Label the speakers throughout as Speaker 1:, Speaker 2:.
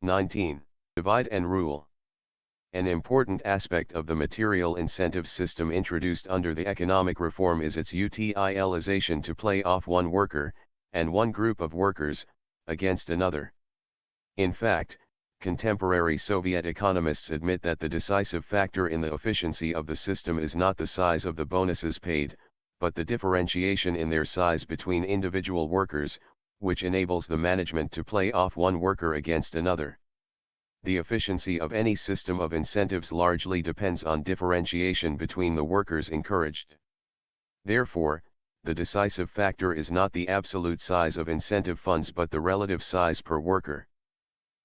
Speaker 1: 19. Divide and rule. An important aspect of the material incentive system introduced under the economic reform is its utilization to play off one worker, and one group of workers, against another. In fact, contemporary Soviet economists admit that the decisive factor in the efficiency of the system is not the size of the bonuses paid, but the differentiation in their size between individual workers, which enables the management to play off one worker against another. The efficiency of any system of incentives largely depends on differentiation between the workers encouraged. Therefore, the decisive factor is not the absolute size of incentive funds but the relative size per worker.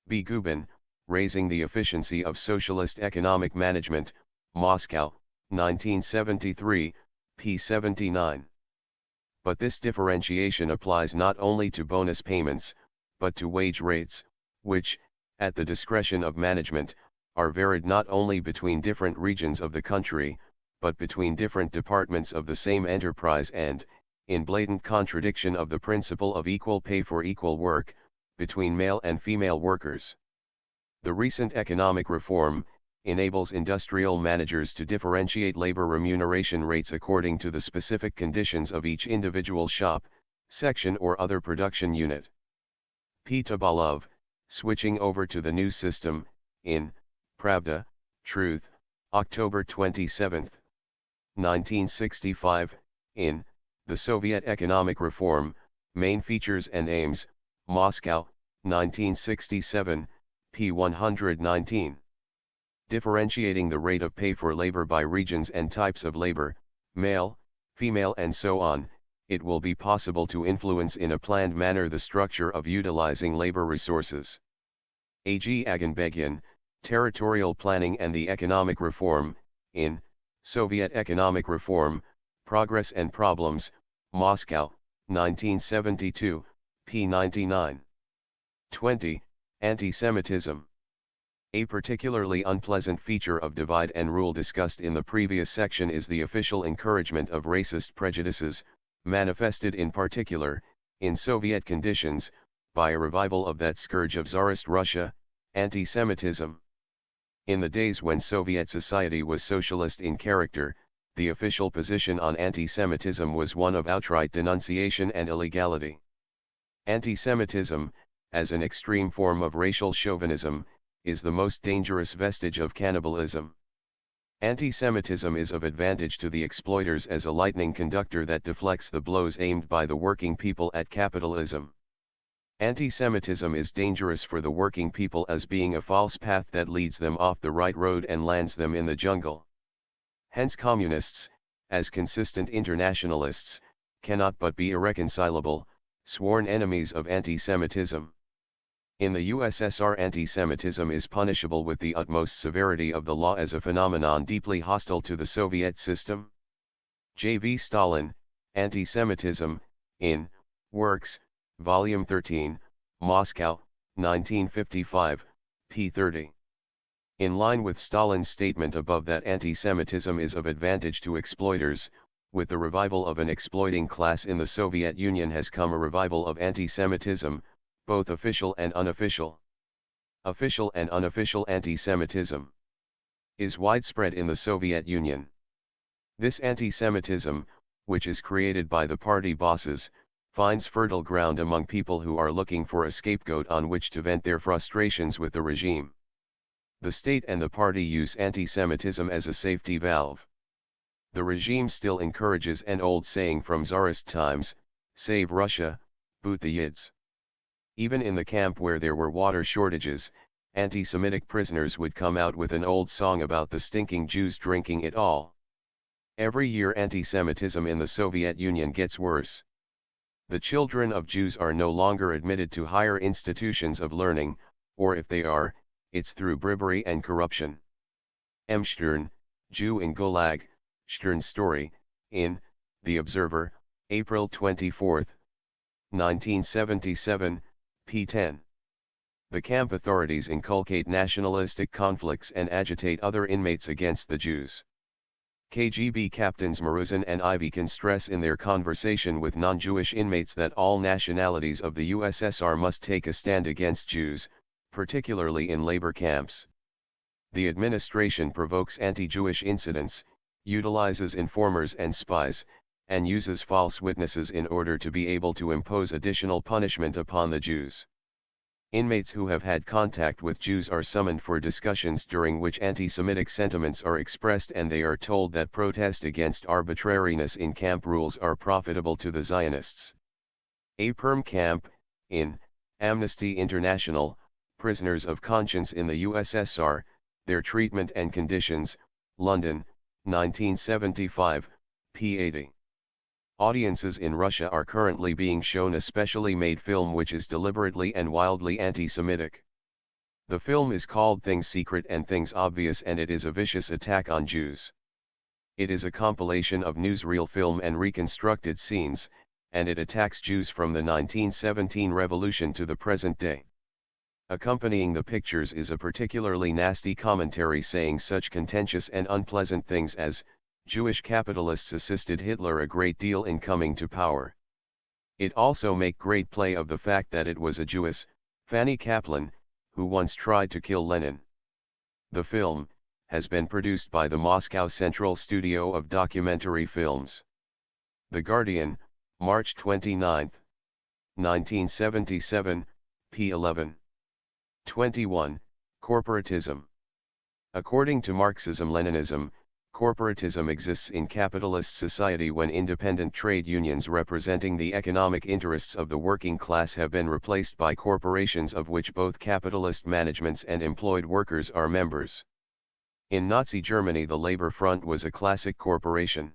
Speaker 1: B. Gubin, Raising the Efficiency of Socialist Economic Management, Moscow, 1973, p. 79. But this differentiation applies not only to bonus payments, but to wage rates, which, at the discretion of management, are varied not only between different regions of the country, but between different departments of the same enterprise and, in blatant contradiction of the principle of equal pay for equal work, between male and female workers. The recent economic reform enables industrial managers to differentiate labor remuneration rates according to the specific conditions of each individual shop, section or other production unit. P. Tabalov, Switching Over to the New System, in Pravda, Truth, October 27, 1965, in The Soviet Economic Reform, Main Features and Aims, Moscow, 1967, p. 119. Differentiating the rate of pay for labor by regions and types of labor, male, female and so on, it will be possible to influence in a planned manner the structure of utilizing labor resources. A. G. Aganbegyan, Territorial Planning and the Economic Reform, in Soviet Economic Reform, Progress and Problems, Moscow, 1972, p. 99. 20. Anti-Semitism. A particularly unpleasant feature of divide and rule discussed in the previous section is the official encouragement of racist prejudices, manifested in particular, in Soviet conditions, by a revival of that scourge of Tsarist Russia, anti-Semitism. In the days when Soviet society was socialist in character, the official position on anti-Semitism was one of outright denunciation and illegality. Anti-Semitism, as an extreme form of racial chauvinism, is the most dangerous vestige of cannibalism. Anti-Semitism is of advantage to the exploiters as a lightning conductor that deflects the blows aimed by the working people at capitalism. Anti-Semitism is dangerous for the working people as being a false path that leads them off the right road and lands them in the jungle. Hence communists, as consistent internationalists, cannot but be irreconcilable, sworn enemies of anti-Semitism. In the USSR, anti-Semitism is punishable with the utmost severity of the law as a phenomenon deeply hostile to the Soviet system. J. V. Stalin, Anti-Semitism, in Works, Volume 13, Moscow, 1955, p. 30. In line with Stalin's statement above that anti-Semitism is of advantage to exploiters, with the revival of an exploiting class in the Soviet Union has come a revival of anti-Semitism, both official and unofficial. Official and unofficial anti-Semitism is widespread in the Soviet Union. This anti-Semitism, which is created by the party bosses, finds fertile ground among people who are looking for a scapegoat on which to vent their frustrations with the regime. The state and the party use anti-Semitism as a safety valve. The regime still encourages an old saying from Tsarist times, "Save Russia, boot the Yids." Even in the camp where there were water shortages, anti-Semitic prisoners would come out with an old song about the stinking Jews drinking it all. Every year anti-Semitism in the Soviet Union gets worse. The children of Jews are no longer admitted to higher institutions of learning, or if they are, it's through bribery and corruption. M. Stern, Jew in Gulag, Stern's story, in The Observer, April 24, 1977, p. 10. The camp authorities inculcate nationalistic conflicts and agitate other inmates against the Jews. KGB captains Maruzin and Ivykin stress in their conversation with non-Jewish inmates that all nationalities of the USSR must take a stand against Jews, particularly in labor camps. The administration provokes anti-Jewish incidents, utilizes informers and spies, and uses false witnesses in order to be able to impose additional punishment upon the Jews. Inmates who have had contact with Jews are summoned for discussions during which anti-Semitic sentiments are expressed, and they are told that protest against arbitrariness in camp rules are profitable to the Zionists. A Perm camp, in Amnesty International, Prisoners of Conscience in the USSR, Their Treatment and Conditions, London, 1975, p. 80. Audiences in Russia are currently being shown a specially made film which is deliberately and wildly anti-Semitic. The film is called Things Secret and Things Obvious, and it is a vicious attack on Jews. It is a compilation of newsreel film and reconstructed scenes, and it attacks Jews from the 1917 revolution to the present day. Accompanying the pictures is a particularly nasty commentary saying such contentious and unpleasant things as, Jewish capitalists assisted Hitler a great deal in coming to power. It also make great play of the fact that it was a Jewess, Fanny Kaplan, who once tried to kill Lenin. The film has been produced by the Moscow Central Studio of Documentary Films. The Guardian, March 29, 1977, p. 11. 21. Corporatism. According to Marxism-Leninism, corporatism exists in capitalist society when independent trade unions representing the economic interests of the working class have been replaced by corporations of which both capitalist managements and employed workers are members. In Nazi Germany, the Labor Front was a classic corporation.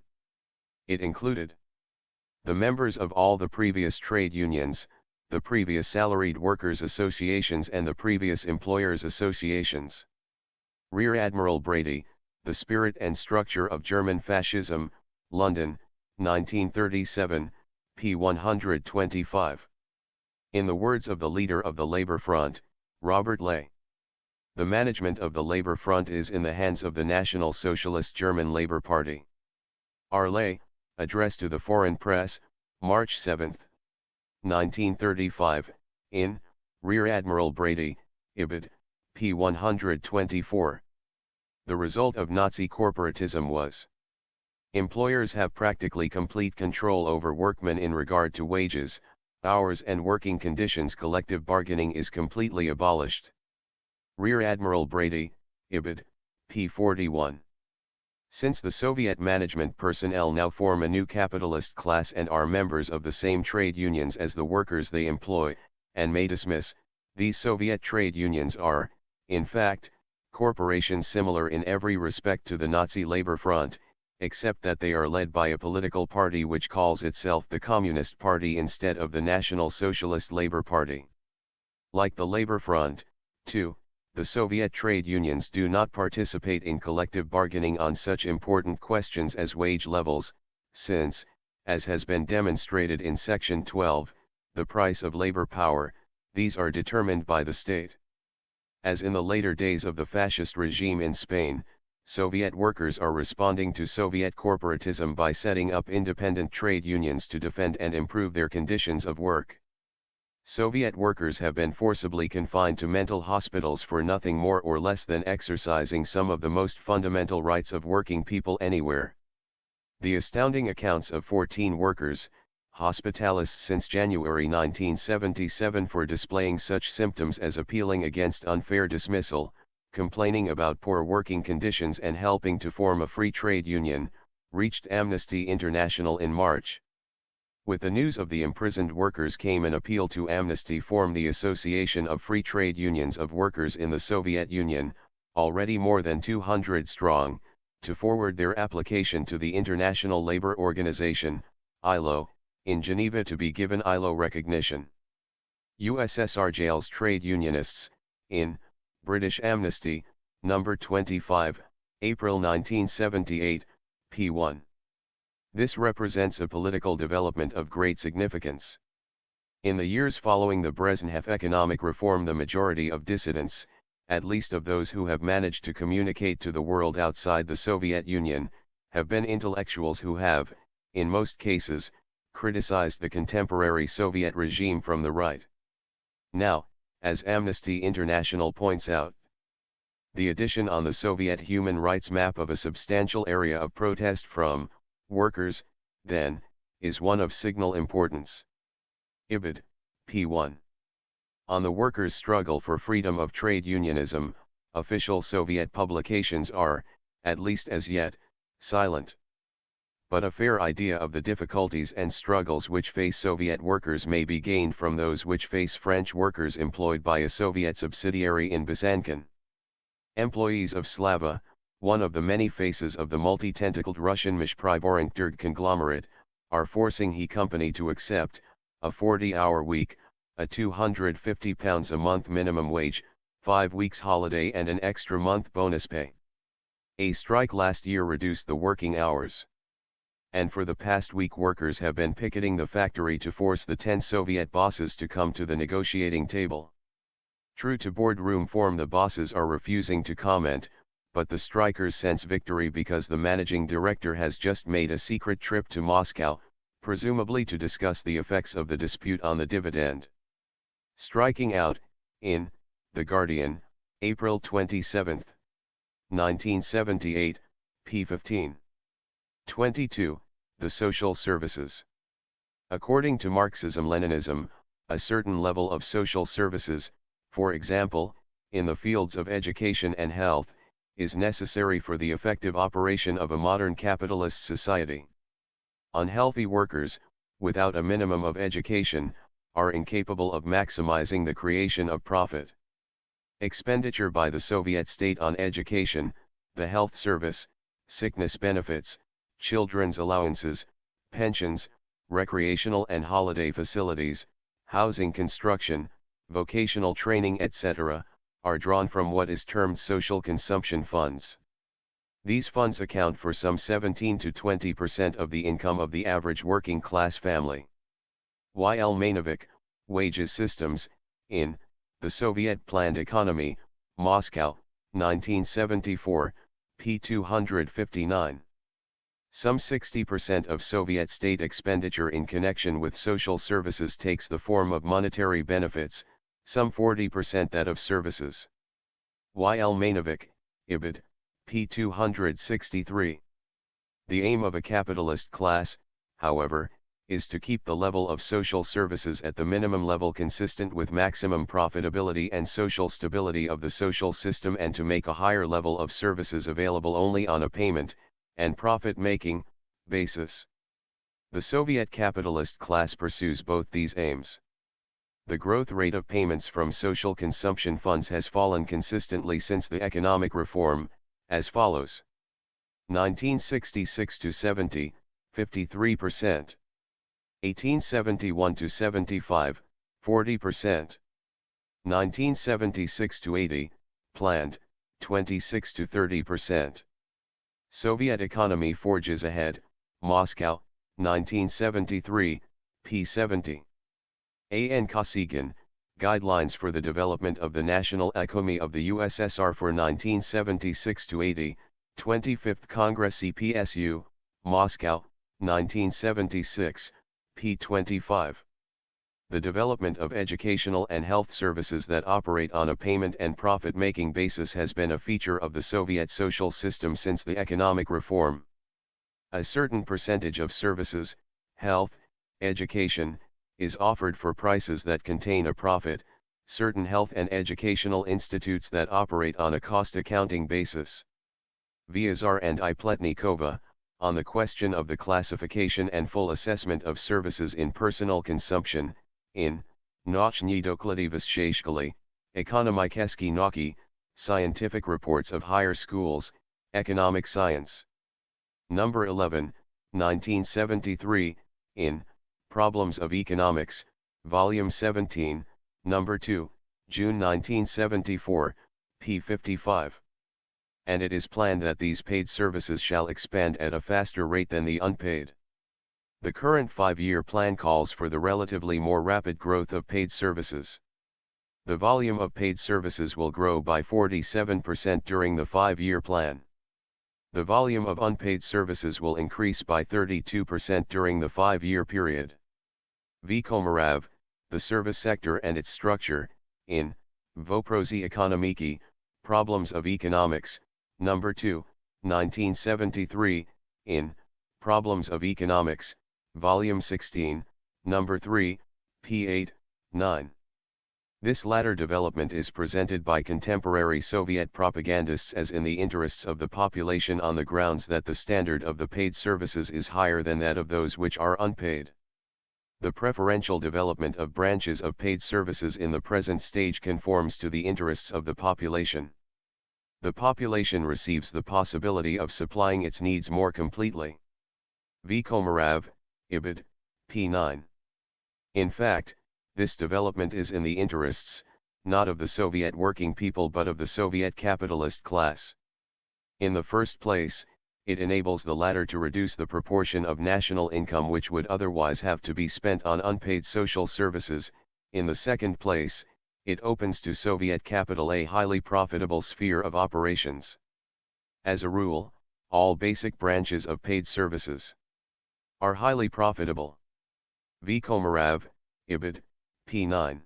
Speaker 1: It included the members of all the previous trade unions, the previous salaried workers' associations, and the previous employers' associations. Rear Admiral Brady, The Spirit and Structure of German Fascism, London, 1937, p. 125. In the words of the leader of the Labour Front, Robert Ley, the management of the Labour Front is in the hands of the National Socialist German Labour Party. R. Ley, address to the foreign press, March 7, 1935, in Rear Admiral Brady, Ibid, p. 124. The result of Nazi corporatism was: employers have practically complete control over workmen in regard to wages, hours and working conditions. Collective bargaining is completely abolished. Rear Admiral Brady, Ibid, p. 41. Since the Soviet management personnel now form a new capitalist class and are members of the same trade unions as the workers they employ, and may dismiss, these Soviet trade unions are, in fact, corporations similar in every respect to the Nazi Labor Front, except that they are led by a political party which calls itself the Communist Party instead of the National Socialist Labor Party. Like the Labor Front, too, the Soviet trade unions do not participate in collective bargaining on such important questions as wage levels, since, as has been demonstrated in Section 12, the price of labor power, these are determined by the state. As in the later days of the fascist regime in Spain, Soviet workers are responding to Soviet corporatism by setting up independent trade unions to defend and improve their conditions of work. Soviet workers have been forcibly confined to mental hospitals for nothing more or less than exercising some of the most fundamental rights of working people anywhere. The astounding accounts of 14 workers, hospitalized since January 1977 for displaying such symptoms as appealing against unfair dismissal, complaining about poor working conditions and helping to form a free trade union, reached Amnesty International in March. With the news of the imprisoned workers came an appeal to Amnesty form the Association of Free Trade Unions of Workers in the Soviet Union, already more than 200 strong, to forward their application to the International Labour Organization, ILO, in Geneva to be given ILO recognition. USSR jails trade unionists, in British Amnesty, No. 25, April 1978, p. 1. This represents a political development of great significance. In the years following the Brezhnev economic reform, the majority of dissidents, at least of those who have managed to communicate to the world outside the Soviet Union, have been intellectuals who have, in most cases, criticized the contemporary Soviet regime from the right. Now, as Amnesty International points out. The addition on the Soviet human rights map of a substantial area of protest from workers, then, is one of signal importance. Ibid, p. 1. On the workers' struggle for freedom of trade unionism, official Soviet publications are, at least as yet, silent. But a fair idea of the difficulties and struggles which face Soviet workers may be gained from those which face French workers employed by a Soviet subsidiary in Byzantin. Employees of Slava, one of the many faces of the multi-tentacled Russian Mishprivorinkterd conglomerate, are forcing He Company to accept a 40-hour week, a £250 a month minimum wage, 5 weeks holiday and an extra month bonus pay. A strike last year reduced the working hours. And for the past week workers have been picketing the factory to force the 10 Soviet bosses to come to the negotiating table. True to boardroom form, the bosses are refusing to comment, but the strikers sense victory because the managing director has just made a secret trip to Moscow, presumably to discuss the effects of the dispute on the dividend. Striking out, in The Guardian, April 27, 1978, p. 15. 22. The social services. According to Marxism-Leninism, a certain level of social services, for example, in the fields of education and health, is necessary for the effective operation of a modern capitalist society. Unhealthy workers, without a minimum of education, are incapable of maximizing the creation of profit. Expenditure by the Soviet state on education, the health service, sickness benefits, children's allowances, pensions, recreational and holiday facilities, housing construction, vocational training etc., are drawn from what is termed social consumption funds. These funds account for some 17 to 20% of the income of the average working class family. Y. L. Mainovic, Wages Systems, in The Soviet Planned Economy, Moscow, 1974, p. 259. Some 60% of Soviet state expenditure in connection with social services takes the form of monetary benefits, some 40% that of services. Y. L. Mainovic, Ibid, p. 263. The aim of a capitalist class, however, is to keep the level of social services at the minimum level consistent with maximum profitability and social stability of the social system, and to make a higher level of services available only on a payment and profit-making basis. The Soviet capitalist class pursues both these aims. The growth rate of payments from social consumption funds has fallen consistently since the economic reform, as follows: 1966 to 70, 53%. 1871 to 75, 40%. 1976 to 80, planned, 26 to 30%. Soviet economy forges ahead, Moscow, 1973, p. 70. A. N. Kosygin, Guidelines for the Development of the National Economy of the USSR for 1976 to 80, 25th Congress CPSU, Moscow, 1976, p. 25. The development of educational and health services that operate on a payment and profit-making basis has been a feature of the Soviet social system since the economic reform. A certain percentage of services, health, education, is offered for prices that contain a profit, certain health and educational institutes that operate on a cost accounting basis. Vyazar and I. Pletnikova, on the question of the classification and full assessment of services in personal consumption, in Nochnyi doklady Vysheshkali, Ekonomikeski Nauki, Scientific Reports of Higher Schools, Economic Science. Number 11, 1973, in Problems of Economics, Volume 17, Number 2, June 1974, p. 55. And it is planned that these paid services shall expand at a faster rate than the unpaid. The current 5-year plan calls for the relatively more rapid growth of paid services. The volume of paid services will grow by 47% during the 5-year plan. The volume of unpaid services will increase by 32% during the 5-year period. V. Komarov, The Service Sector and Its Structure, in Voprosi Ekonomiki, Problems of Economics, No. 2, 1973, in Problems of Economics, Volume 16, No. 3, p. 8, 9. This latter development is presented by contemporary Soviet propagandists as in the interests of the population on the grounds that the standard of the paid services is higher than that of those which are unpaid. The preferential development of branches of paid services in the present stage conforms to the interests of the population. The population receives the possibility of supplying its needs more completely. V. Komarov, Ibid, p. 9. In fact, this development is in the interests, not of the Soviet working people but of the Soviet capitalist class. In the first place, it enables the latter to reduce the proportion of national income which would otherwise have to be spent on unpaid social services. In the second place, it opens to Soviet capital a highly profitable sphere of operations. As a rule, all basic branches of paid services are highly profitable. V. Komarov, Ibid, p. 9.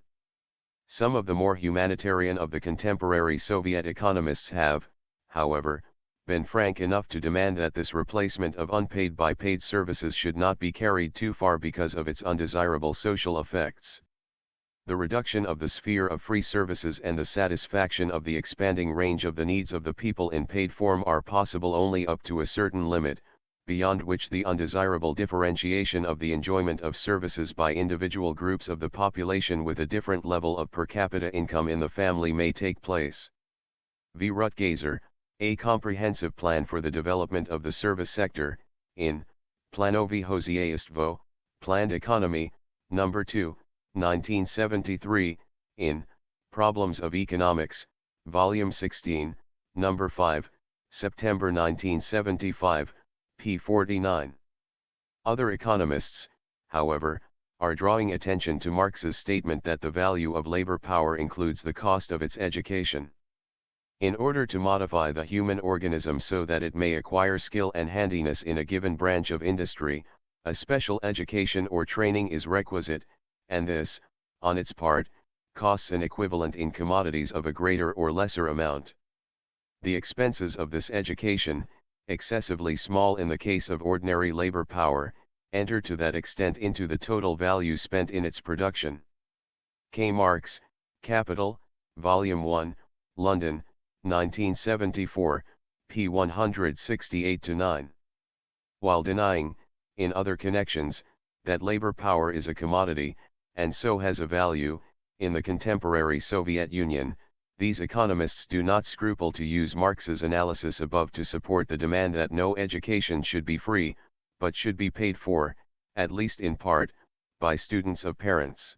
Speaker 1: Some of the more humanitarian of the contemporary Soviet economists have, however, been frank enough to demand that this replacement of unpaid by paid services should not be carried too far because of its undesirable social effects. The reduction of the sphere of free services and the satisfaction of the expanding range of the needs of the people in paid form are possible only up to a certain limit, beyond which the undesirable differentiation of the enjoyment of services by individual groups of the population with a different level of per capita income in the family may take place. V. Rutgazer, A Comprehensive Plan for the Development of the Service Sector, in Planowy Hozyaistwo, Planned Economy, No. 2, 1973, in Problems of Economics, Volume 16, No. 5, September 1975, p. 49. Other economists, however, are drawing attention to Marx's statement that the value of labor power includes the cost of its education. In order to modify the human organism so that it may acquire skill and handiness in a given branch of industry, a special education or training is requisite, and this, on its part, costs an equivalent in commodities of a greater or lesser amount. The expenses of this education, excessively small in the case of ordinary labor power, enter to that extent into the total value spent in its production. K. Marx, Capital, Volume 1, London, 1974, p. 168-9. While denying, in other connections, that labor power is a commodity, and so has a value, in the contemporary Soviet Union, these economists do not scruple to use Marx's analysis above to support the demand that no education should be free, but should be paid for, at least in part, by students of parents.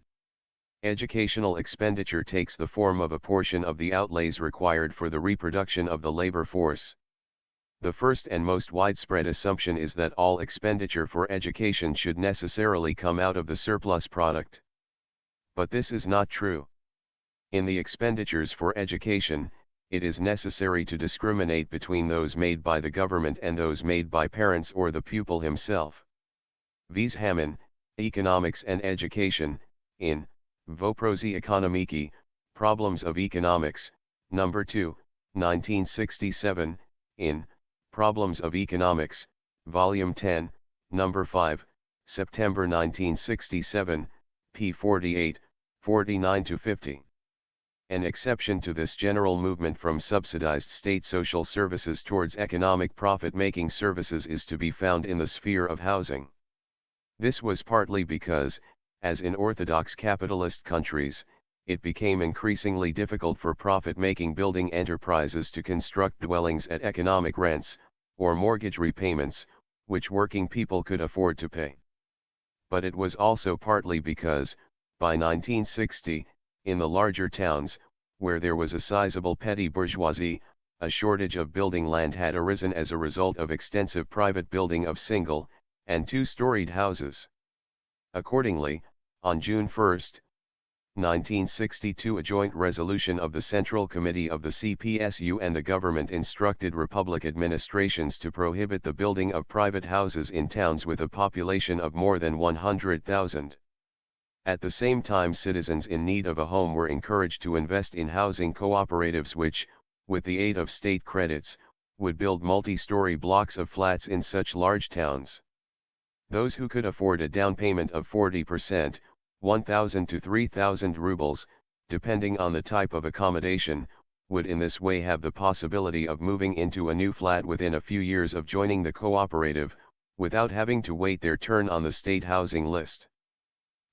Speaker 1: Educational expenditure takes the form of a portion of the outlays required for the reproduction of the labor force. The first and most widespread assumption is that all expenditure for education should necessarily come out of the surplus product. But this is not true. In the expenditures for education, it is necessary to discriminate between those made by the government and those made by parents or the pupil himself. V's Hammond, Economics and Education, in Voprosi Ekonomiki, Problems of Economics, No. 2, 1967, in Problems of Economics, Volume 10, No. 5, September 1967, p. 48, 49-50. An exception to this general movement from subsidized state social services towards economic profit-making services is to be found in the sphere of housing. This was partly because, as in orthodox capitalist countries, it became increasingly difficult for profit-making building enterprises to construct dwellings at economic rents, or mortgage repayments, which working people could afford to pay. But it was also partly because, by 1960, in the larger towns, where there was a sizable petty bourgeoisie, a shortage of building land had arisen as a result of extensive private building of single, and two-storied houses. Accordingly, on June 1, 1962, a joint resolution of the Central Committee of the CPSU and the government instructed republic administrations to prohibit the building of private houses in towns with a population of more than 100,000. At the same time, citizens in need of a home were encouraged to invest in housing cooperatives which, with the aid of state credits, would build multi-story blocks of flats in such large towns. Those who could afford a down payment of 40%, 1,000 to 3,000 rubles, depending on the type of accommodation, would in this way have the possibility of moving into a new flat within a few years of joining the cooperative, without having to wait their turn on the state housing list.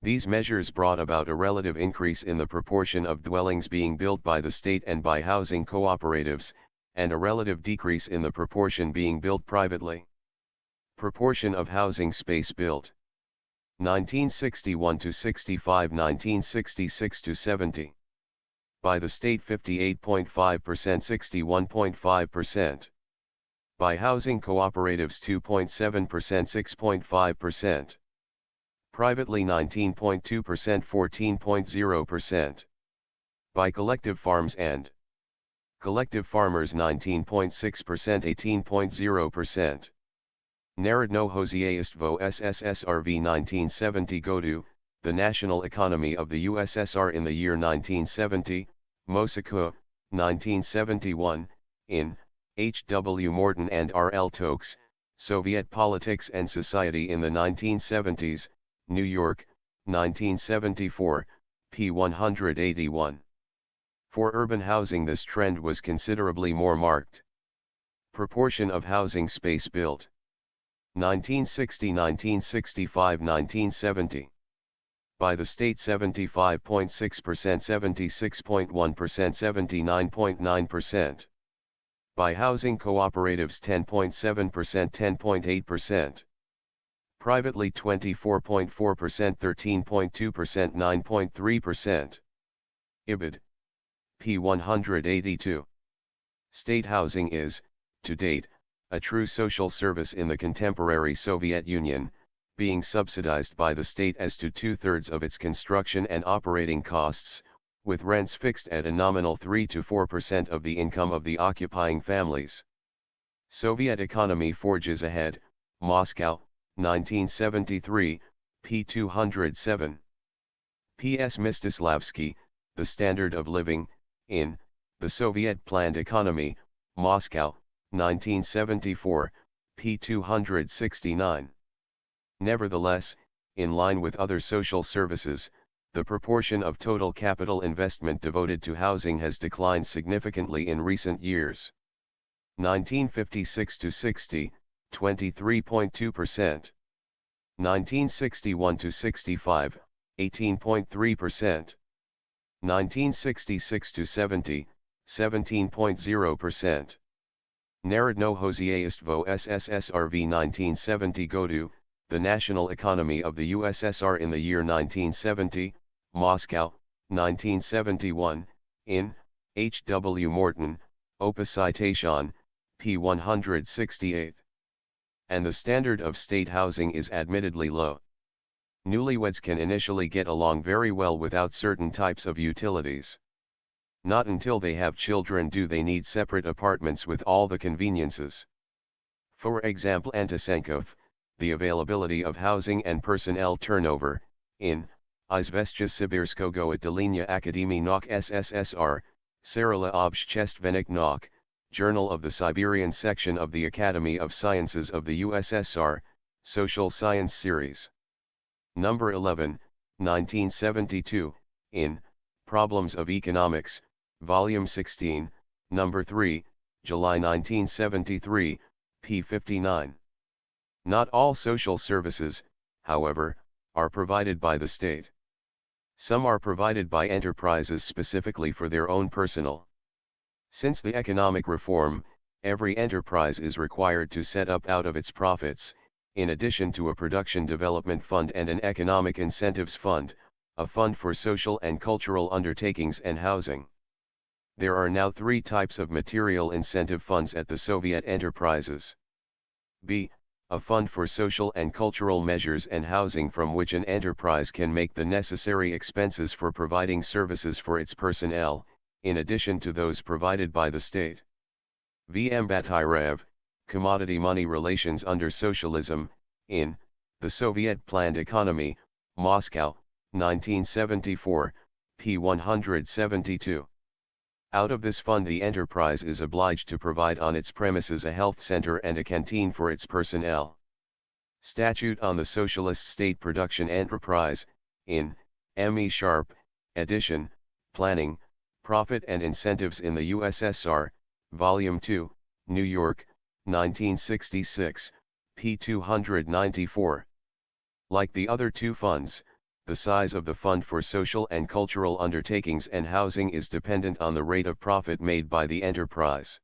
Speaker 1: These measures brought about a relative increase in the proportion of dwellings being built by the state and by housing cooperatives, and a relative decrease in the proportion being built privately. Proportion of housing space built. 1961 to 65, 1966 to 70. By the state 58.5%, 61.5%. By housing cooperatives 2.7%, 6.5%. Privately 19.2%, 14.0%. By collective farms and collective farmers 19.6%, 18.0%. Narodno Hozyayestvo SSSRV 1970 Godu, the national economy of the USSR in the year 1970, Moscow, 1971, in H. W. Morton and R. L. Tokes, Soviet Politics and Society in the 1970s, New York, 1974, p. 181. For urban housing this trend was considerably more marked. Proportion of housing space built. 1960, 1965, 1970. By the state 75.6%, 76.1%, 79.9%. By housing cooperatives 10.7%, 10.8%. Privately 24.4%, 13.2%, 9.3%. IBID. p. 182. State housing is, to date, a true social service in the contemporary Soviet Union, being subsidized by the state as to 2/3 of its construction and operating costs, with rents fixed at a nominal 3 to 4% of the income of the occupying families. Soviet economy forges ahead, Moscow, 1973, p. 207. P.S. Mstislavsky, The Standard of Living, in The Soviet Planned Economy, Moscow, 1974, p. 269. Nevertheless, in line with other social services, the proportion of total capital investment devoted to housing has declined significantly in recent years. 1956 to 60, 23.2%. 1961 to 65, 18.3%. 1966 to 70, 17.0%. Narodno Hozyayestvo SSSRV 1970 Godu, the national economy of the USSR in the year 1970, Moscow, 1971, in H. W. Morton, Opus Citation, p. 168. And the standard of state housing is admittedly low. Newlyweds can initially get along very well without certain types of utilities. Not until they have children do they need separate apartments with all the conveniences. For example, Antisenkov, the availability of housing and personnel turnover, in Izvestia Sibirskogo Отделения Akademii Nauk SSSR, Sarala Obshcheственnik Nauk, Journal of the Siberian Section of the Academy of Sciences of the USSR, Social Science Series. Number 11, 1972, in Problems of Economics, Volume 16, Number 3, July 1973, p. 59. Not all social services, however, are provided by the state. Some are provided by enterprises specifically for their own personal. Since the economic reform, every enterprise is required to set up out of its profits, in addition to a production development fund and an economic incentives fund, a fund for social and cultural undertakings and housing. There are now 3 types of material incentive funds at the Soviet enterprises. B. A fund for social and cultural measures and housing from which an enterprise can make the necessary expenses for providing services for its personnel, in addition to those provided by the state. V. Mbatyrev, Commodity Money Relations under Socialism, in The Soviet Planned Economy, Moscow, 1974, p. 172. Out of this fund the enterprise is obliged to provide on its premises a health center and a canteen for its personnel. Statute on the Socialist State Production Enterprise, in M. E. Sharp, edition, Planning, Profit and Incentives in the USSR, Volume 2, New York, 1966, p. 294. Like the other two funds, the size of the Fund for Social and Cultural Undertakings and Housing is dependent on the rate of profit made by the enterprise.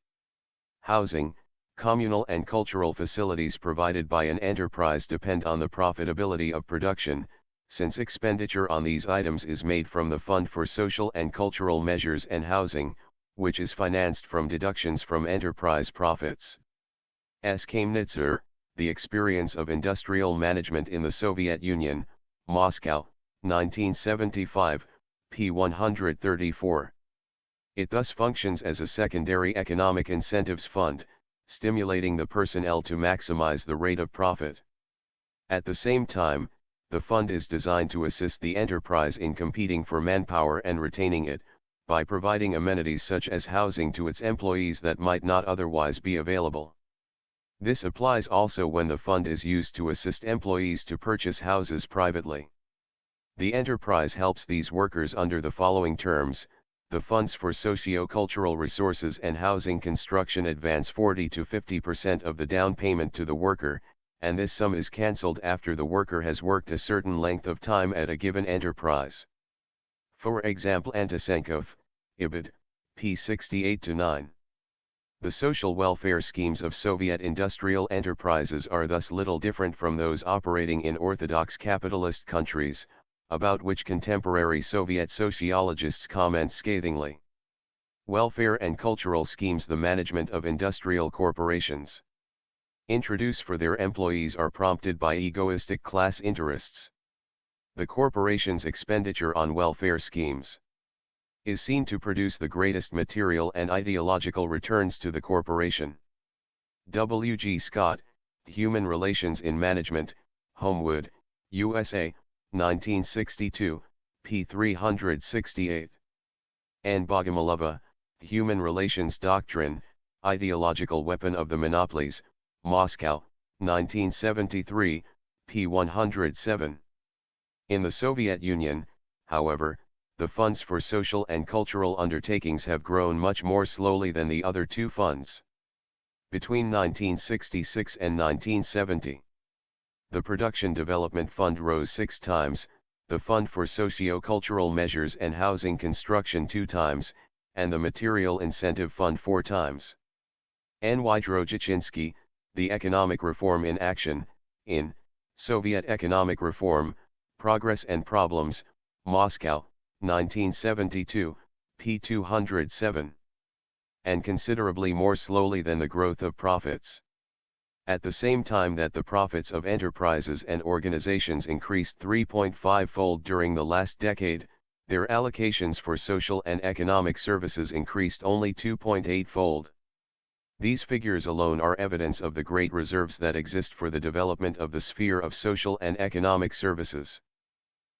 Speaker 1: Housing, communal and cultural facilities provided by an enterprise depend on the profitability of production, since expenditure on these items is made from the Fund for Social and Cultural Measures and Housing, which is financed from deductions from enterprise profits. S. Kamnitzer, The Experience of Industrial Management in the Soviet Union, Moscow, 1975, p. 134. It thus functions as a secondary economic incentives fund, stimulating the personnel to maximize the rate of profit. At the same time, the fund is designed to assist the enterprise in competing for manpower and retaining it, by providing amenities such as housing to its employees that might not otherwise be available. This applies also when the fund is used to assist employees to purchase houses privately. The enterprise helps these workers under the following terms: the funds for socio-cultural resources and housing construction advance 40 to 50% of the down payment to the worker, and this sum is cancelled after the worker has worked a certain length of time at a given enterprise. For example, Antisenkov, Ibid, p. 68-9. The social welfare schemes of Soviet industrial enterprises are thus little different from those operating in orthodox capitalist countries, about which contemporary Soviet sociologists comment scathingly. Welfare and cultural schemes, the management of industrial corporations introduce for their employees, are prompted by egoistic class interests. The corporation's expenditure on welfare schemes is seen to produce the greatest material and ideological returns to the corporation. W. G. Scott, Human Relations in Management, Homewood, USA, 1962, p. 368. Anne Bogomolova, Human Relations Doctrine, Ideological Weapon of the Monopolies, Moscow, 1973, p. 107. In the Soviet Union, however, the funds for social and cultural undertakings have grown much more slowly than the other two funds. Between 1966 and 1970, the Production Development Fund rose 6 times, the Fund for Socio-Cultural Measures and Housing Construction 2 times, and the Material Incentive Fund 4 times. N. Y. Drojichinsky, The Economic Reform in Action, in Soviet Economic Reform, Progress and Problems, Moscow, 1972, p. 207. And considerably more slowly than the growth of profits. At the same time that the profits of enterprises and organizations increased 3.5-fold during the last decade, their allocations for social and economic services increased only 2.8-fold. These figures alone are evidence of the great reserves that exist for the development of the sphere of social and economic services.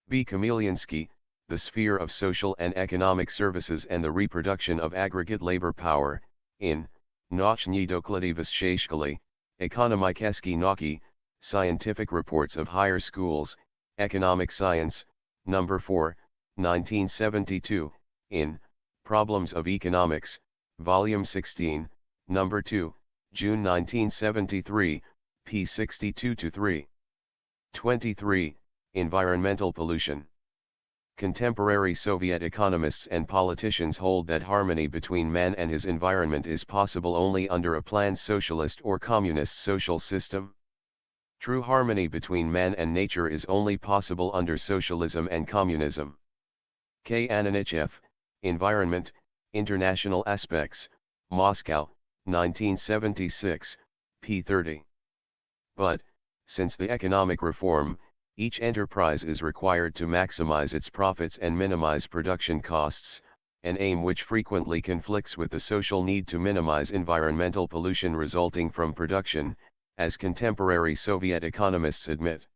Speaker 1: B. Kamelinsky, The Sphere of Social and Economic Services and the Reproduction of Aggregate Labor Power, in Nauczne doklady Wyższej Ekonomikeski Nauki, Scientific Reports of Higher Schools, Economic Science, No. 4, 1972, in Problems of Economics, Volume 16, No. 2, June 1973, p. 62-3. 23. Environmental pollution. Contemporary Soviet economists and politicians hold that harmony between man and his environment is possible only under a planned socialist or communist social system. True harmony between man and nature is only possible under socialism and communism. K. Ananichev, Environment, International Aspects, Moscow, 1976, p. 30. But, since the economic reform, each enterprise is required to maximize its profits and minimize production costs, an aim which frequently conflicts with the social need to minimize environmental pollution resulting from production, as contemporary Soviet economists admit.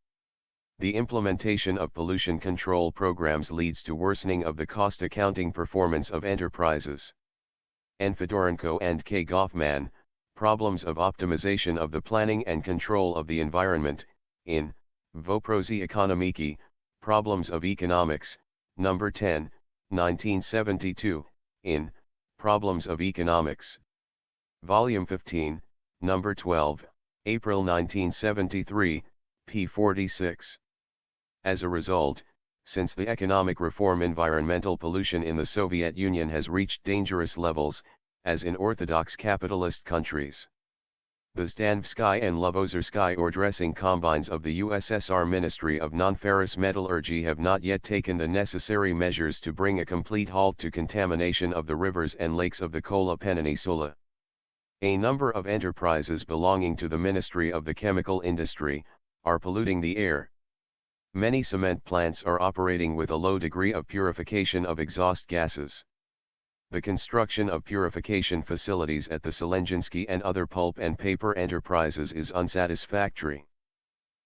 Speaker 1: The implementation of pollution control programs leads to worsening of the cost accounting performance of enterprises. N. Fedorenko and K. Goffman, Problems of Optimization of the Planning and Control of the Environment, in Voprosi Ekonomiki, Problems of Economics, No. 10, 1972, in Problems of Economics. Volume 15, No. 12, April 1973, p. 46. As a result, since the economic reform, environmental pollution in the Soviet Union has reached dangerous levels, as in orthodox capitalist countries. The Zdanvsky and Lovozersky ore dressing combines of the USSR Ministry of Non-Ferrous Metallurgy have not yet taken the necessary measures to bring a complete halt to contamination of the rivers and lakes of the Kola Peninsula. A number of enterprises belonging to the Ministry of the Chemical Industry are polluting the air. Many cement plants are operating with a low degree of purification of exhaust gases. The construction of purification facilities at the Selenjinsky and other pulp and paper enterprises is unsatisfactory.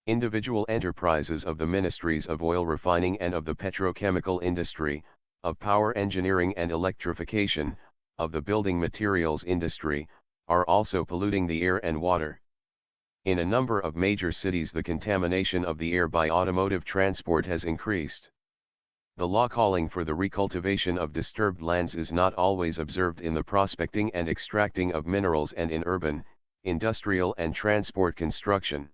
Speaker 1: Individual enterprises of the Ministries of Oil Refining and of the Petrochemical Industry, of Power Engineering and Electrification, of the Building Materials Industry, are also polluting the air and water. In a number of major cities, the contamination of the air by automotive transport has increased. The law calling for the recultivation of disturbed lands is not always observed in the prospecting and extracting of minerals and in urban, industrial and transport construction.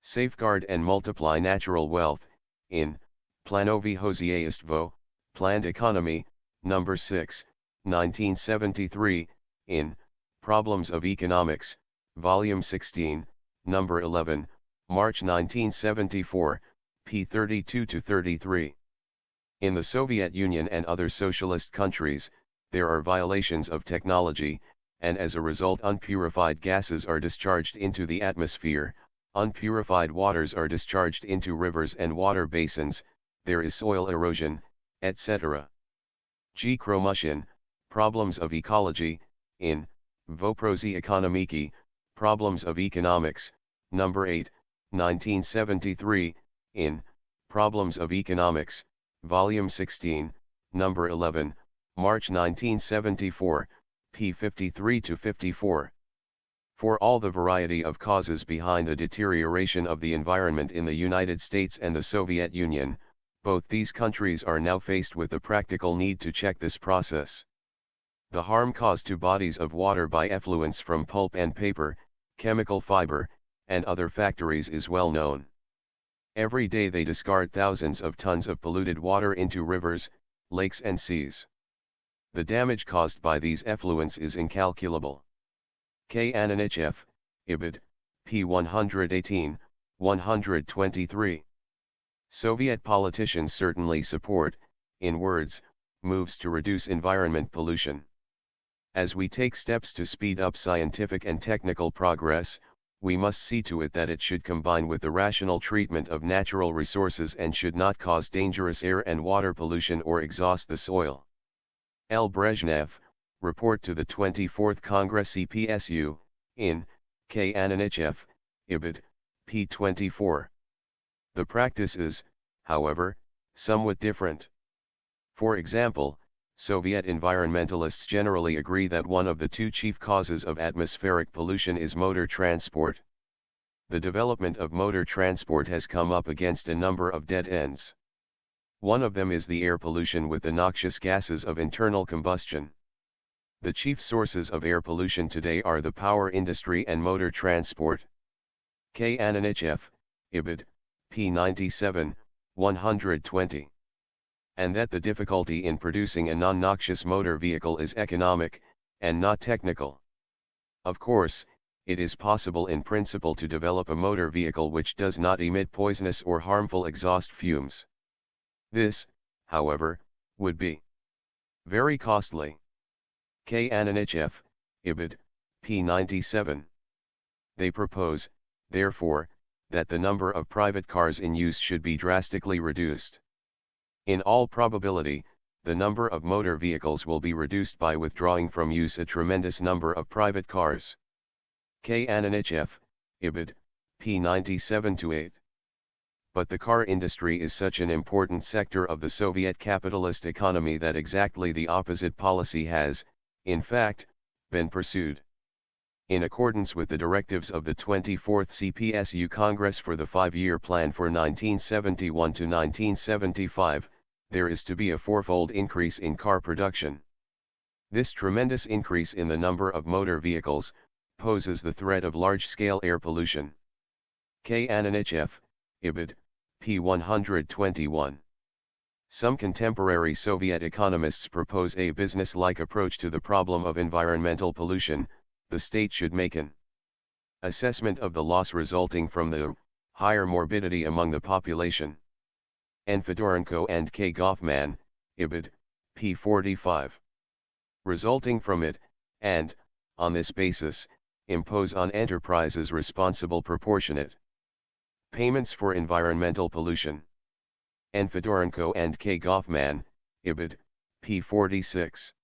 Speaker 1: Safeguard and multiply natural wealth, in Planowy Hozyaistwo, Planned Economy, No. 6, 1973, in Problems of Economics, Volume 16, No. 11, March 1974, p. 32-33. In the Soviet Union and other socialist countries, there are violations of technology, and as a result unpurified gases are discharged into the atmosphere, unpurified waters are discharged into rivers and water basins, there is soil erosion, etc. G. Kromushin, Problems of Ecology, in Voprosi Ekonomiki, Problems of Economics, No. 8, 1973, in Problems of Economics, Volume 16, No. 11, March 1974, p. 53-54. For all the variety of causes behind the deterioration of the environment in the United States and the Soviet Union, both these countries are now faced with the practical need to check this process. The harm caused to bodies of water by effluents from pulp and paper, chemical fiber, and other factories is well known. Every day they discard thousands of tons of polluted water into rivers, lakes and seas. The damage caused by these effluents is incalculable. K. Ananichev, Ibid, p. 118, 123. Soviet politicians certainly support, in words, moves to reduce environment pollution. As we take steps to speed up scientific and technical progress, we must see to it that it should combine with the rational treatment of natural resources and should not cause dangerous air and water pollution or exhaust the soil. L. Brezhnev, Report to the 24th Congress CPSU, in K. Ananichev, Ibid, p. 24. The practice is, however, somewhat different. For example, Soviet environmentalists generally agree that one of the two chief causes of atmospheric pollution is motor transport. The development of motor transport has come up against a number of dead ends. One of them is the air pollution with the noxious gases of internal combustion. The chief sources of air pollution today are the power industry and motor transport. K. Ananichev, Ibid, p. 97, 120. And that the difficulty in producing a non-noxious motor vehicle is economic, and not technical. Of course, it is possible in principle to develop a motor vehicle which does not emit poisonous or harmful exhaust fumes. This, however, would be very costly. K. Ananichev, Ibid, p. 97. They propose, therefore, that the number of private cars in use should be drastically reduced. In all probability, the number of motor vehicles will be reduced by withdrawing from use a tremendous number of private cars. K. Ananichev, Ibid, p. 97-8. but the car industry is such an important sector of the Soviet capitalist economy that exactly the opposite policy has, in fact, been pursued. In accordance with the directives of the 24th CPSU Congress for the 5-year plan for 1971 to 1975, there is to be a fourfold increase in car production. This tremendous increase in the number of motor vehicles poses the threat of large-scale air pollution. K. Ananichev, Ibid, p. 121. Some contemporary Soviet economists propose a business-like approach to the problem of environmental pollution. The state should make an assessment of the loss resulting from the higher morbidity among the population. N. Fedorenko and K. Goffman, Ibid, p. 45. Resulting from it, and, on this basis, impose on enterprises responsible proportionate payments for environmental pollution. N. Fedorenko and K. Goffman, Ibid, p. 46.